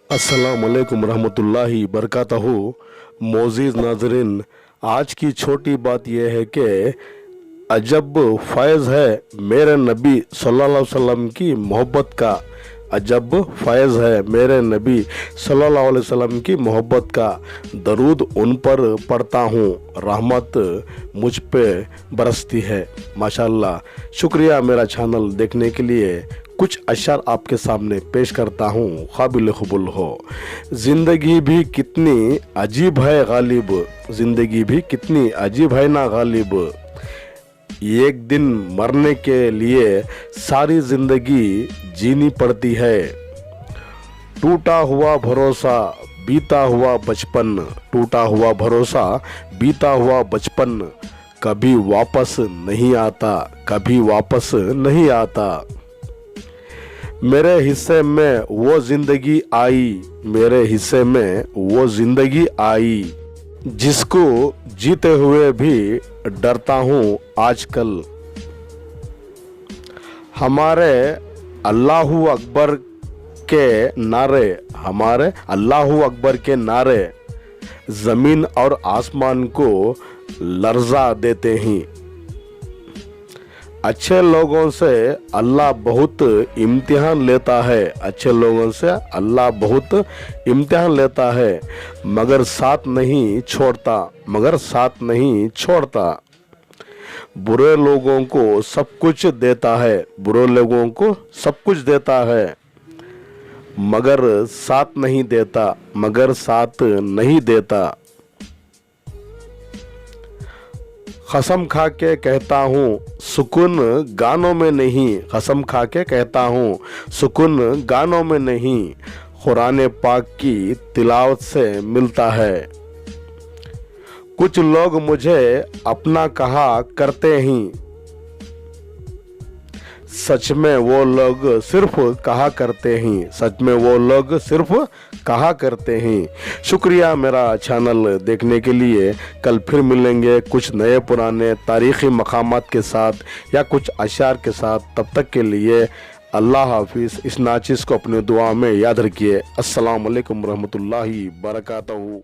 अस्सलाम वालेकुम रहमतुल्लाहि बरकातहू। मोअज़्ज़िज़ नाज़रीन, आज की छोटी बात यह है कि अजब फ़ैज़ है मेरे नबी सल्लल्लाहु अलैहि वसल्लम की मोहब्बत का। अजब फ़ैज़ है मेरे नबी सल्लल्लाहु अलैहि वसल्लम की मोहब्बत का। दरूद उन पर पढ़ता हूँ, रहमत मुझ पे बरसती है। माशाअल्लाह, शुक्रिया मेरा चैनल देखने के लिए। कुछ अशआर आपके सामने पेश करता हूँ, काबिल कबूल हो। ज़िंदगी भी कितनी अजीब है गालिब, ज़िंदगी भी कितनी अजीब है ना गालिब। एक दिन मरने के लिए सारी ज़िंदगी जीनी पड़ती है। टूटा हुआ भरोसा बीता हुआ बचपन, टूटा हुआ भरोसा बीता हुआ बचपन कभी वापस नहीं आता, कभी वापस नहीं आता। मेरे हिस्से में वो ज़िंदगी आई, मेरे हिस्से में वो ज़िंदगी आई, जिसको जीते हुए भी डरता हूँ आजकल। हमारे अल्लाहू अकबर के नारे, हमारे अल्लाहू अकबर के नारे ज़मीन और आसमान को लर्जा देते हैं। अच्छे लोगों से अल्लाह बहुत इम्तिहान लेता है, अच्छे लोगों से अल्लाह बहुत इम्तिहान लेता है, मगर साथ नहीं छोड़ता, मगर साथ नहीं छोड़ता। बुरे लोगों को सब कुछ देता है, बुरे लोगों को सब कुछ देता है, मगर साथ नहीं देता, मगर साथ नहीं देता। कसम खा के कहता हूँ सुकून गानों में नहीं, कसम खा के कहता हूँ सुकून गानों में नहीं, कुरान पाक की तिलावत से मिलता है। कुछ लोग मुझे अपना कहा करते हैं, सच में वो लोग सिर्फ कहा करते हैं, सच में वो लोग सिर्फ कहा करते हैं। शुक्रिया मेरा चैनल देखने के लिए। कल फिर मिलेंगे कुछ नए पुराने तारीख़ी मकामात के साथ या कुछ अशार के साथ। तब तक के लिए अल्लाह हाफिज़। इस नाचिज़ को अपने दुआ में याद रखिए। अस्सलाम वालेकुम रहमतुल्लाहि बरकातहू।